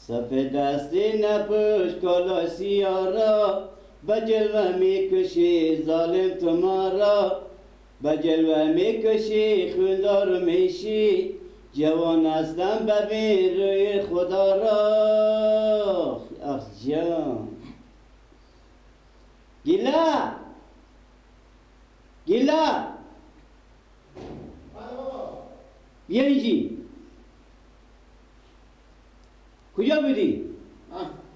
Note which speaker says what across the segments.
Speaker 1: سفید دستی نپوش کالا سیارا به جلوه میکشی ظالم تو ما را به جلوه میکشی خوندار میشی جوان هستم ببین روی خدا را آخ جان گیلا گیلا بیا اینجی کجا بودی؟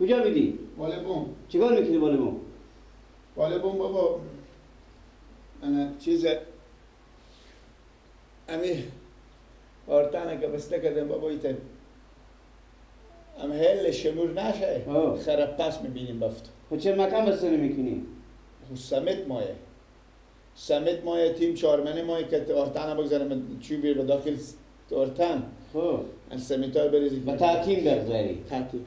Speaker 1: کجا بودی؟
Speaker 2: باله بوم
Speaker 1: چیکار میکنی بالا بوم؟
Speaker 2: باله بوم بابا انا چیز امی آرتانه که بسته کردم بابا ایتن ام هل شمور نشه خراب پس میبینیم بفت
Speaker 1: خود چه مکان بسته نمیکنی؟
Speaker 2: خود سمت مایه تیم چارمنه مایه که آرتانه بگذارم چی بیر به داخل آرتان
Speaker 1: خب
Speaker 2: ان سمت های بریزی
Speaker 1: و تعتیم بگذاری
Speaker 2: تعتیم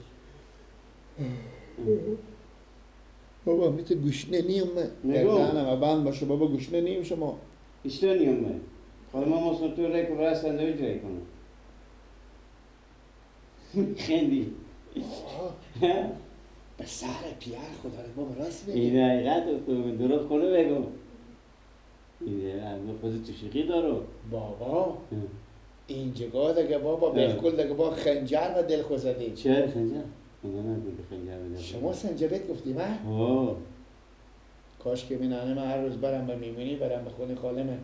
Speaker 2: بابا میتو گوشنه نیم گردانم بند باشه بابا گوشنه نیم شما
Speaker 1: اشتونی همه حالا ما مصنع تو رای که برای سندویج رای کنم خیلی
Speaker 2: به سر پیار خدا رو بابا راست بگی
Speaker 1: این حقیقت تو درست کنه بگم این خود تو شیخی دارو
Speaker 2: بابا این جگاه دیگه بابا بالکل دیگه با خنجر و دل خوزدی
Speaker 1: چه خنجر؟ شما
Speaker 2: سنجبت گفتی من؟ کاش که من هر روز برم به میمونی برم به خونه خالمه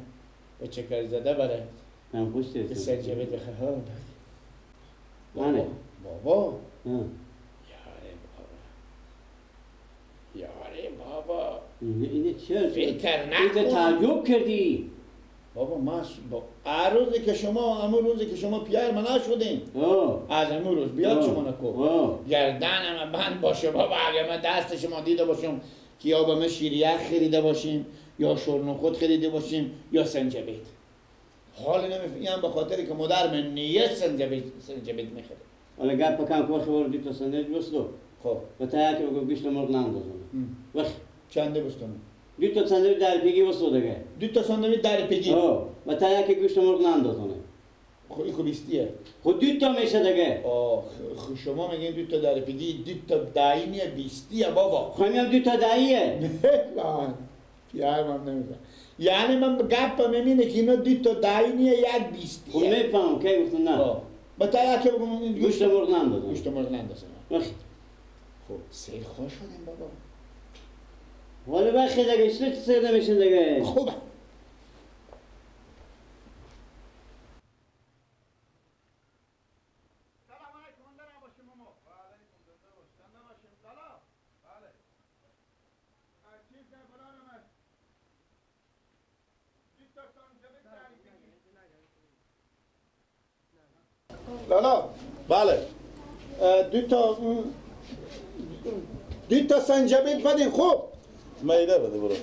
Speaker 2: به چکر زده بره
Speaker 1: من پشت
Speaker 2: به سنجبت بخیر
Speaker 1: منه
Speaker 2: بابا یاره بابا
Speaker 1: اینه چه؟
Speaker 2: فکر نکن
Speaker 1: اینه تعجب کردی
Speaker 2: بابا ما هر روزی که شما امون روزی که شما پیار منا شدین از امون روز بیاد شما نکو گردنم بند باشه بابا اگه من دست شما دیده باشم که یا به من شیریه خریده باشیم یا شورنخود خریده باشیم یا سنجبیت حال نمیفهمم به خاطری که مادر من نیه سنجبیت میخره
Speaker 1: حالا گپ بکن که خبر دیت سنجبیت بستو
Speaker 2: خب
Speaker 1: و تا که بگو بیشتر مرد نندازم وقت
Speaker 2: چنده بستم
Speaker 1: دو تا ساندویچ در پیگی بستو دیگه
Speaker 2: دو تا ساندویچ در پیگی
Speaker 1: و تا که گوشت مرغ نندازونه
Speaker 2: خب این خوب بیستیه
Speaker 1: خود دو تا میشه دیگه
Speaker 2: خب شما میگین دو تا در پیگی دو تا دایینیه بیستیه بابا
Speaker 1: خب میگم دو تا داییه
Speaker 2: پیار من نمیفهم یعنی من گپ میمینه که اینا دو تا دایینیه یک بیستیه
Speaker 1: خب میفهم که گفتن نه
Speaker 2: با تا که بگم
Speaker 1: گوشت مرغ نندازونه
Speaker 2: گوشت مرغ نندازونه خب سیر خوش شدیم بابا
Speaker 1: حالا بخی دیگه چطور سر نمیشن دیگه
Speaker 2: خوبه لالا
Speaker 3: بله
Speaker 2: دو تا سنجبیل بدین خوب
Speaker 3: میده بده برو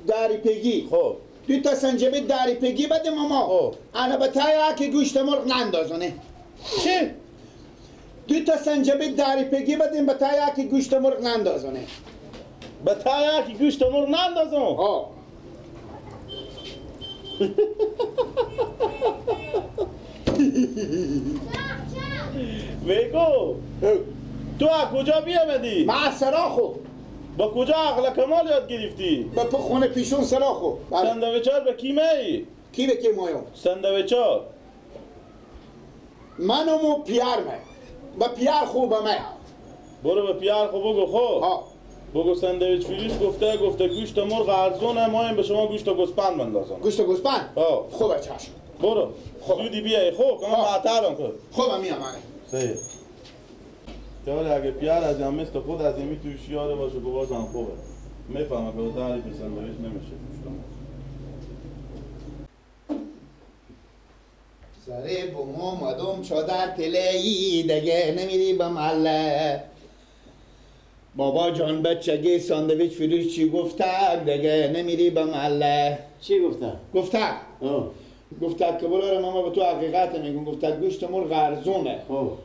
Speaker 2: داری پیگی
Speaker 3: خب
Speaker 2: دو تا سنجبیل داری پیگی بده ماما انا بتایا که گوشت مرغ نندازونه
Speaker 3: چی؟
Speaker 2: دو تا سنجبیل داری پیگی بدین بتایا که گوشت مرغ نندازونه
Speaker 3: بتایا که گوشت مرغ نندازم بگو تو از کجا بیامدی؟
Speaker 2: من سراخو
Speaker 3: با کجا عقل کمال یاد گرفتی؟
Speaker 2: با خونه پیشون سراخو
Speaker 3: سندویچار به کی می؟
Speaker 2: کی به کی مایم؟
Speaker 3: سندویچار
Speaker 2: منو پیار می با پیار خوبه می
Speaker 3: برو به پیار خوب بگو خب بگو سندویچ فروش گفته گوشت مرغ ارزونه مایم به شما گوشت گوسپند بندازم
Speaker 2: گوشت گوسپند؟ خوبه چشم
Speaker 3: برو زودی بیای خوب که من معطرم کن
Speaker 2: خوبه میام
Speaker 3: صحیح که اگه پیار از هم مثل خود از این میتوی شیاره باشه بازم خوبه میفهمه که تعریف سندویچ نمیشه
Speaker 2: سره بومو مدوم چادر تلهی دیگه نمیری به محله بابا جان بچگی ساندویچ فروش چی گفته دیگه نمیری به محله
Speaker 1: چی گفته؟
Speaker 2: گفته که برو ماما به تو حقیقت میگم گفته گوشت مرغ ارزونه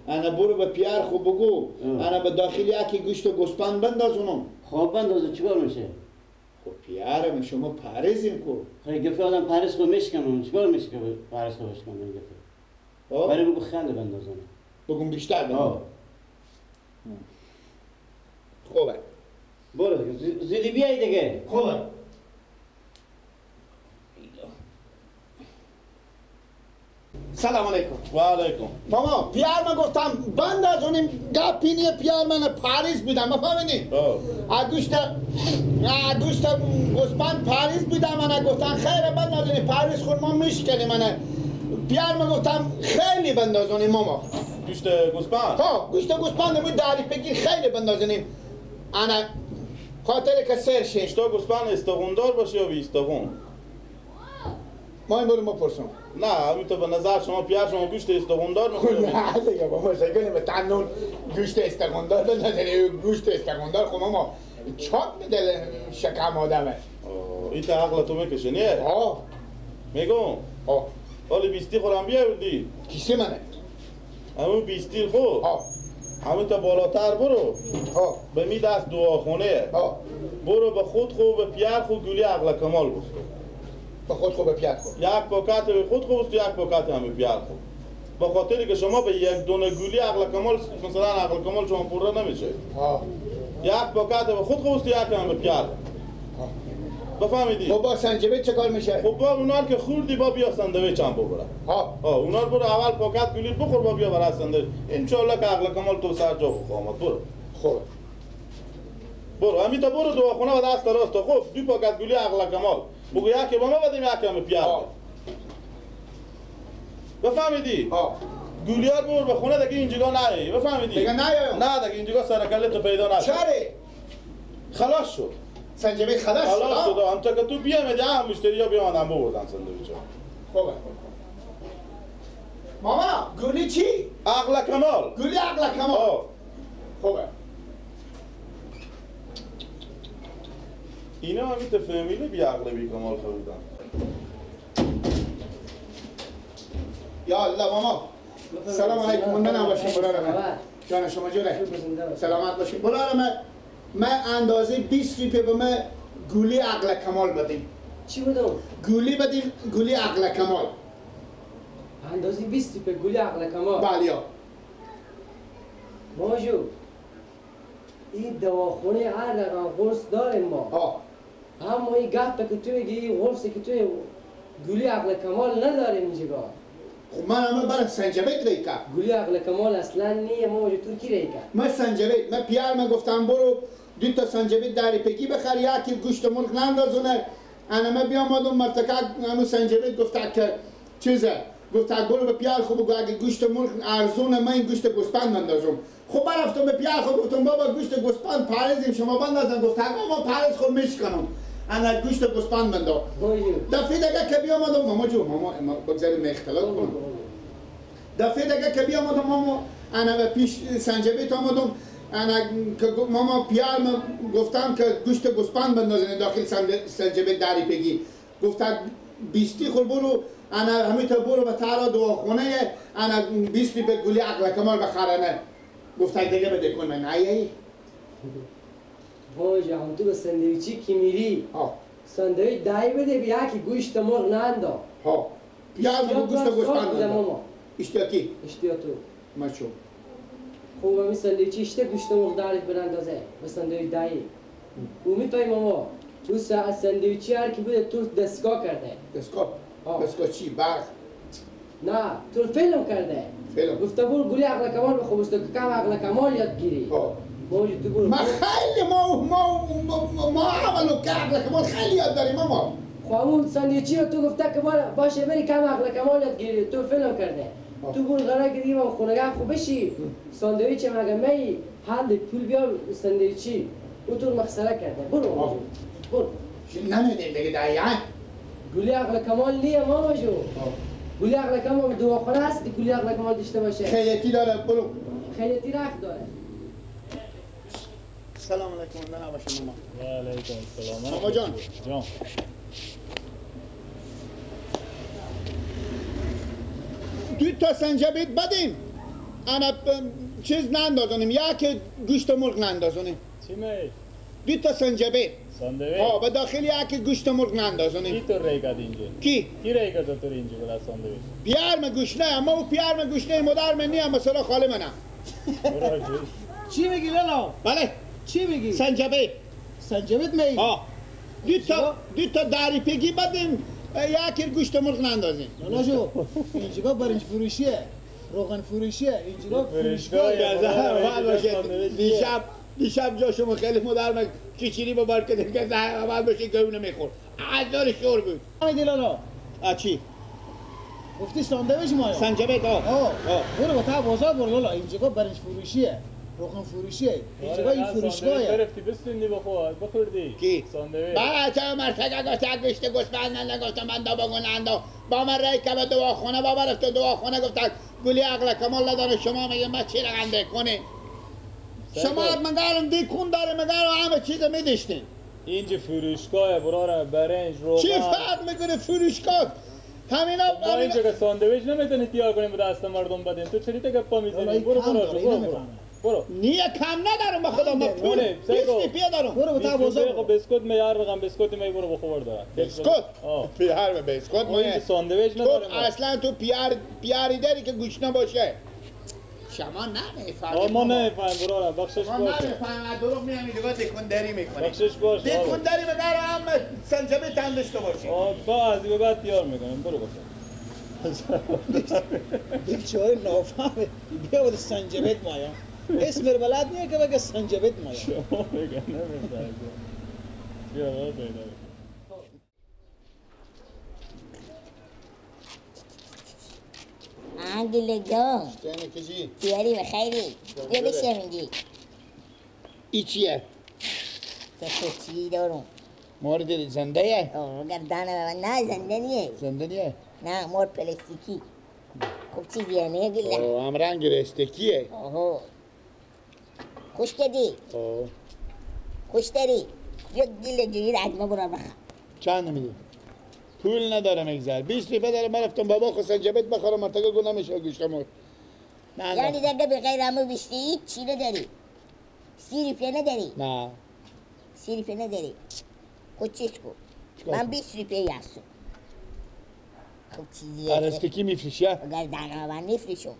Speaker 2: انا برو به پیار خوب بگو انا به داخل یکی گوشت گوسپند بندازونم
Speaker 1: خب بندازه چیکار میشه؟
Speaker 2: خب پیارم شما پرهیزین کو
Speaker 1: خیلی گفته آدم پرهیز کنه میشکنم چیکار میشه که پرهیز کنه گفته برای بگو خیلی بندازونه
Speaker 2: بگم بیشتر بندازم خوبه
Speaker 1: برو زودی بیای دیگه.
Speaker 2: خوبه سلام علیکم.
Speaker 3: و علیکم.
Speaker 2: ماما پیار من گفتم بند از اونیم گپینی پیار من پاریس بودم مفهمینی؟ گوشت گوسپند پاریس بودم من گفتم خیره بند از اونیم پاریس خود ما میشکنی من پیار من گفتم خیلی بند از اونیم ماما.
Speaker 3: گوشت گوسپند؟
Speaker 2: ها گوشت گوسپند می داری بگی خیلی بند از اونیم انا خاطر که سر شه.
Speaker 3: گوشت گوسپند استخوندار باشه یا بی استخون؟
Speaker 2: ما این برو مپرسم.
Speaker 3: نه همینطور به نظر شما پیار شما گوشت استخوندار میخوره؟
Speaker 2: نه دیگه بابا شکنیم به تنون گوشت استخوندار بندازه گوشت استخوندار خب ما چاک میده شکم آدمه.
Speaker 3: این تا عقل تو میکشه نه؟
Speaker 2: ها
Speaker 3: میگم
Speaker 2: ها
Speaker 3: حالی بیستی خورم بیاوردی؟
Speaker 2: کیسه منه؟
Speaker 3: همون بیستی خود؟
Speaker 2: ها
Speaker 3: همین تا بالاتر برو
Speaker 2: ها
Speaker 3: به می دست دعاخونه
Speaker 2: ها
Speaker 3: برو به خود خود به پیار خود گولی عقل کمال بستو
Speaker 2: به خود خوب پیار خود
Speaker 3: یک پاکت به خود خود بستو یک پاکت هم به پیار خود به خاطری که شما به یک دونه گولی عقل کمال مثلا عقل کمال شما پوره نمیشه
Speaker 2: ها
Speaker 3: یک پاکت به خود خود بستو یک هم به پیار بفهمیدی؟
Speaker 2: خب با سنجبیل چه کار میشه؟
Speaker 3: خب با اونا که خوردی با بیا ساندویچ هم ببره
Speaker 2: ها
Speaker 3: اونا رو برو اول پاکت گولی بخور با بیا برای ساندویچ انشالله که عقل کمال تو سر جا خواهد برو
Speaker 2: خوب
Speaker 3: برو همین تا برو دعاخونه و دست راست خوب دو پاکت گولی عقل کمال بگو یکی با ما بدیم یکی هم پیار بفهمیدی؟
Speaker 2: ها
Speaker 3: گولیار برو به خونه دیگه اینجا نه بفهمیدی؟
Speaker 2: دیگه نه
Speaker 3: نه دیگه اینجا سرکله تو پیدا نشد
Speaker 2: چاره؟
Speaker 3: خلاص شد
Speaker 2: سنجبیل خلاص
Speaker 3: خلاص
Speaker 2: شد
Speaker 3: شد هم تا که تو بیامدی هم مشتری ها بیامدن ببردن ساندویچ
Speaker 2: خوبه ماما گولی چی؟
Speaker 3: عقل کمال
Speaker 2: گولی عقل کمال خوبه
Speaker 3: اینا هم این فهمیده بی عقل بی کمال خریدن
Speaker 2: یا الله ماما سلام علیکم من نباشیم برارم جان شما جونه سلامت باشیم برارم من اندازه 20 روپیه به من گولی عقل کمال بدیم
Speaker 4: چی بودم؟
Speaker 2: گولی بدیم گولی عقل کمال
Speaker 4: اندازه 20 روپیه گولی عقل کمال
Speaker 2: بله
Speaker 4: ماجو این دواخونه هر رقم قرص داریم ما اما این گفت که تو میگی این قرصی که توی گولی عقل کمال نداریم اینجا
Speaker 2: خب من همه برای سنجبیل ریکا
Speaker 4: گولی عقل کمال اصلا نیه ماجو ترکی ریکا
Speaker 2: من سنجبیل من پیار من گفتم برو 2 تا سنجبیل داری پگی بخر یکی گوشت مرغ نندازونه انا من بیامدم مرتکه همون سنجبیل گفته که چیزه گفته برو به پیار خوب بگو اگه گوشت مرغ ارزونه من این گوشت گوسپند بندازم خب برفتم به پیار خوب گفتم بابا گوشت گوسپند پارزیم شما بندازن گفت ما پارز خود میشکنم انا گوشت گوسپند بنداز دفعه دیگه که بیامدم ماما جو ماما بگذاریم اختلاط کنم دفعه دیگه که بیامدم ماما انا به پیش سنجبیل آمدم انا ماما پیار من گفتم که گوشت گوسپند بندازن داخل سنجبیل داری پگی گفت 20 خور برو انا همیتا برو به تارا دعاخونه انا 20 روپیه گولی عقل کمال بخرنه گفت دیگه بده کن من ای
Speaker 4: ماجو هم تو به سندویچی که میری سندویچ دایی بده بیا که گوشت مرغ نندا
Speaker 2: پیار من گوشت گوسپند بنداز اشتیاکی
Speaker 4: اشتیاتو
Speaker 2: مچو
Speaker 4: خوب همی سندویچی اشته گوشت مرغ دارید براندازه به سندویچ دایی او میتونی ماما او سندویچی هر که بوده تو دستگاه کرده
Speaker 2: دستگاه چی؟ برق؟
Speaker 4: نه تو فیلم کرده
Speaker 2: فیلم
Speaker 4: گفته برو گولی عقل کمال بخور که کم عقل کمال یاد گیری موجود تو برو
Speaker 2: ما خیلی ما عملو که عقل کمال خیلی یاد داریم ماما
Speaker 4: خب همون سندویچی رو تو گفته که باشه بری کم عقل کمال یاد گیری تو فیلم کرده تو برو قرار که دیگه ما خونگاه خوب بشی ساندویچ مگه می حل پول بیار ساندویچی او تو مخسره کرده برو برو
Speaker 2: نمیدیم دیگه دایان
Speaker 4: گولی عقل کمال نیه ماما جو گولی عقل کمال دواخانه هست گولی عقل کمال داشته باشه
Speaker 2: خیلیتی داره برو
Speaker 4: خیلیتی رفت داره
Speaker 2: سلام علیکم نه باشه ماما
Speaker 5: و علیکم السلام
Speaker 2: ماما جان دو تا سنجبیل بدیم انا چیز نندازونیم یا که گوشت مرغ نندازونیم
Speaker 5: چی می؟
Speaker 2: 2 تا سنجبیل
Speaker 5: ساندویچ؟
Speaker 2: به داخل یکی گوشت مرغ نندازونیم
Speaker 5: کی تو ریکد اینجا؟
Speaker 2: کی
Speaker 5: ریکد تو اینجا برای ساندویچ؟
Speaker 2: پیار من گوش نه اما او پیار من گوش نه مادر من نیم مثلا خاله منم
Speaker 6: چی میگی لالا؟
Speaker 2: بله
Speaker 6: چی میگی؟
Speaker 2: سنجبه
Speaker 6: سنجبت می؟
Speaker 2: دو تا داری پیگی بدیم یکی گوشت مرغ نندازیم.
Speaker 6: لالا جو اینجا برنج فروشیه، روغن فروشیه، اینجا فروشگاه.
Speaker 2: دیشب جا شما خیلی مدرم کیچیری با بار کده که اول بشه گونه میخور عذار شور بود.
Speaker 6: میگی لالا؟
Speaker 2: چی؟
Speaker 6: گفتی ساندویچ مایا؟
Speaker 2: سنجبه
Speaker 6: برو با تا بازار برو لالا، اینجا برنج فروشیه، روغن فروشیه، اینجا این فروشگاهه.
Speaker 5: گرفتی بستونی بخوردی
Speaker 2: کی؟
Speaker 5: ساندویچ.
Speaker 2: بچه مرتگه گفت گوشت گوسفند نگفتم من دا بگونند با من رای که به دواخانه با برفت دواخانه گفتن گولی عقل کمال نداره شما میگه ما چی رقنده کنه شما مگرم دیکون داره مگرم همه چیز میدشتین
Speaker 5: اینجا فروشگاه براره برنج روغن.
Speaker 2: چی فرق میکنه فروشگاه همینا
Speaker 5: ما اینجا که ساندویچ نمیتونی تیار کنیم به دست مردم بدیم تو چلی تا گپا میزنی برو
Speaker 2: نیه کم ندارم به خدا ما پول 20 روپیه دارم
Speaker 6: برو با تا بازار
Speaker 5: بسکوت میار رقم بسکوت می برو بخور داره
Speaker 2: بسکوت پیار به بسکوت
Speaker 5: ما اینجا ساندویچ نداریم
Speaker 2: اصلا تو پیاری داری که گوش نباشه شما نمیفهمید
Speaker 5: ما نمیفهمیم براره بخشش باشه
Speaker 2: ما نمیفهمیم دروغ میگم دیگه دکندری میکنی
Speaker 5: بخشش باشه
Speaker 2: دکندری مگر هم سنجبه تن داشته باشی
Speaker 5: بعضی به بعد تیار میکنیم برو بخور
Speaker 6: بیچاره نافهمه بیا بود سنجبت مایا اسم بلد نیه که بگه سنجبت مایا
Speaker 5: شما بگه نمیفهمیم بیا برو پیدا
Speaker 7: گله جان
Speaker 2: شتینه کجی
Speaker 7: بیاری بخیری بیا بشه میگی
Speaker 2: ای چیه؟
Speaker 7: که چی دارم
Speaker 2: مرد زنده یه؟
Speaker 7: گردانه نه زنده نیه
Speaker 2: زنده نیه؟
Speaker 7: نه مور پلاستیکی خوب چیزیه نه گله
Speaker 2: هم رنگ رستکیه
Speaker 7: خوش کدی خوش داری یک گله جویی رجمه برو بخواه
Speaker 2: چند نمیدی؟ پول ندارم اگذار 20 روپیه دارم من رفتم بابا خود سنجبت بخورم مرتگه گو نمیشه گوشت مرغ
Speaker 7: یعنی دیگه بغیر همو بیشتی چی نداری؟ 30 روپیه نداری؟
Speaker 2: نه
Speaker 7: 30 روپیه نداری؟ خود چیز کن من 20 روپیه هستم خوب چیزیه
Speaker 2: ارستکی میفروشیه؟
Speaker 7: گردانه من میفروشم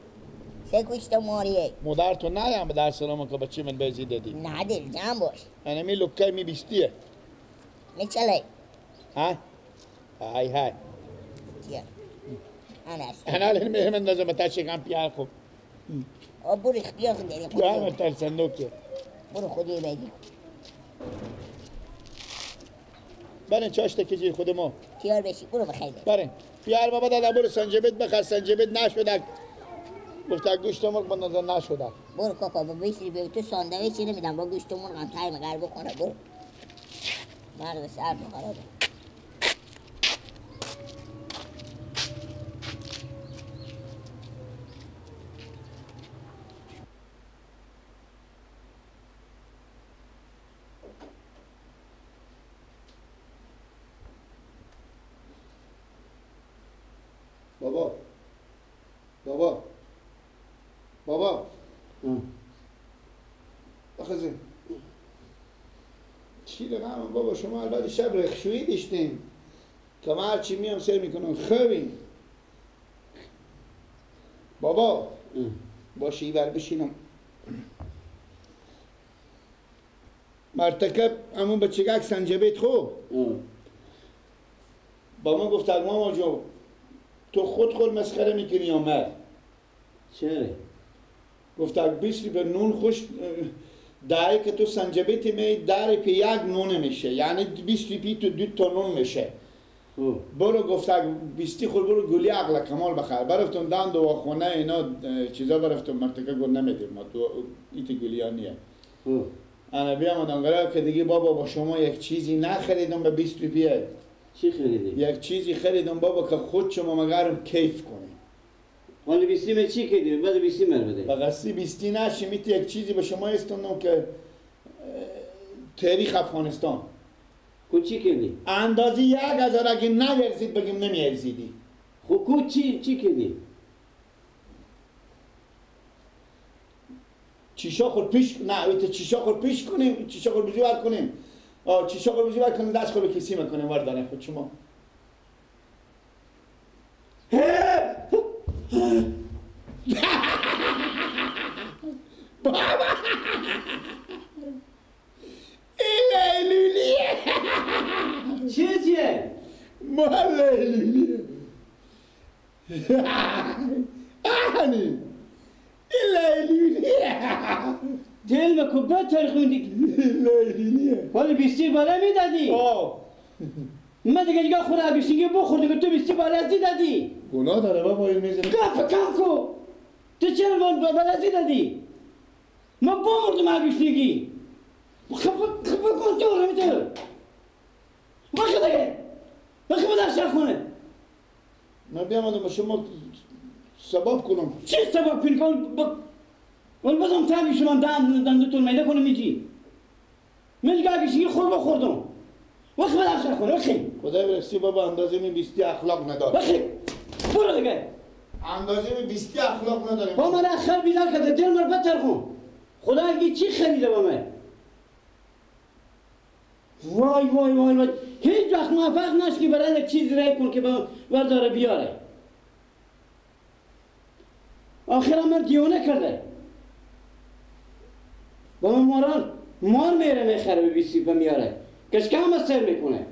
Speaker 7: سه گوشت ماریه
Speaker 2: مادر تو نه به در سلام که بچه من بیزی دادی
Speaker 7: نه دل جمع باش
Speaker 2: یعنی می لکه می بیستیه
Speaker 7: میچله
Speaker 2: ها؟ های
Speaker 7: چیه؟ انا است
Speaker 2: انا الان من نظم تشکم پیار خوب
Speaker 7: برو اختیار کن داری
Speaker 2: پیار من تل صندوقه
Speaker 7: برو خودی بگی
Speaker 2: برن چاشته کجی خود ما
Speaker 7: تیار بشی برو بخیر
Speaker 2: برن پیار بابا دادا برو سنجبت بخر سنجبت نشده گفته گوشت مرغ با نظر نشده
Speaker 7: برو کاکا با 20 روپیه تو ساندویچ نمیدم با گوشت مرغ هم تایم قرار بکنه برو مغز سر بخوره
Speaker 2: بابا بخزه چی رقم بابا شما البته شب رخشویی داشتین که من هرچی میام سر میکنم خوبین بابا باشی ایور بشینم مرتکب همون بچگک سنجبیت خو با من گفت ماما جو تو خود مسخره میکنی یا مرد
Speaker 1: چرا؟
Speaker 2: گفت 20 به نون خوش داری که تو سنجبیت می داری پی یک نون میشه یعنی 20 پی تو 2 تا نون میشه برو گفت 20 خور برو گولی عقل کمال بخیر برفتم دان دواخانه اینا چیزا برفتم مرتکه گل نمیدیم ما تو ایت گولی ها نیه انا بیامدم گره که دیگه بابا با شما یک چیزی نخریدم به 20 روپیه
Speaker 1: چی خریدی؟
Speaker 2: یک چیزی خریدم بابا که خود شما مگرم کیف کنی
Speaker 1: حالا 20 من چی کردی؟ بعد 20 من بده
Speaker 2: بقصی 20 نشی میت یک چیزی به شما استوندم که تاریخ افغانستان
Speaker 1: کو چی کردی؟
Speaker 2: اندازی 1000 اگه نیرزید بگیم نمیرزیدی
Speaker 1: خب کو چی کردی؟
Speaker 2: چیشا خود پیش نه چیشا خود پیش کنیم چیشا خود بزرگ کنیم چیشا خود بزرگ کنیم دست خود کسی میکنیم وردانه خود شما بابا آنی لیلونیه
Speaker 1: دل بکو بتر خوندی
Speaker 2: لیلونیه
Speaker 1: حالا 20 بالا میدادی من دیگه خورا بیشتری بخور دیگه تو 20 بالا ازی دادی
Speaker 2: گناه داره بابا این میزنه
Speaker 1: کم کو تو چرا بالا ازی دادی ما بمردم بیشتری خفه کن تو رو میتونم باشه دیگه باشه در شهر خونه
Speaker 2: من بیامدم با شما سبب کنم
Speaker 1: چی سبب کنی ولی بازم تابی شما دندتون میده کنم میگی من دیگه بیشتری خور بخوردم وقت به در شهر خونه وقتی
Speaker 2: خدای برسی بابا اندازه می 20 اخلاق نداره
Speaker 1: وقتی برو دیگه
Speaker 2: اندازه می 20 اخلاق نداره
Speaker 1: با من اخر بیدار کرده دل مر بتر خون خدا اگه چی خریده با من وای وای وای وای هیچ وقت موفق نشد که برای یک چیز رای کن که برداره بیاره آخر من دیونه کرده با من مار میره میخره به بیسی میاره کشکه همه سر میکنه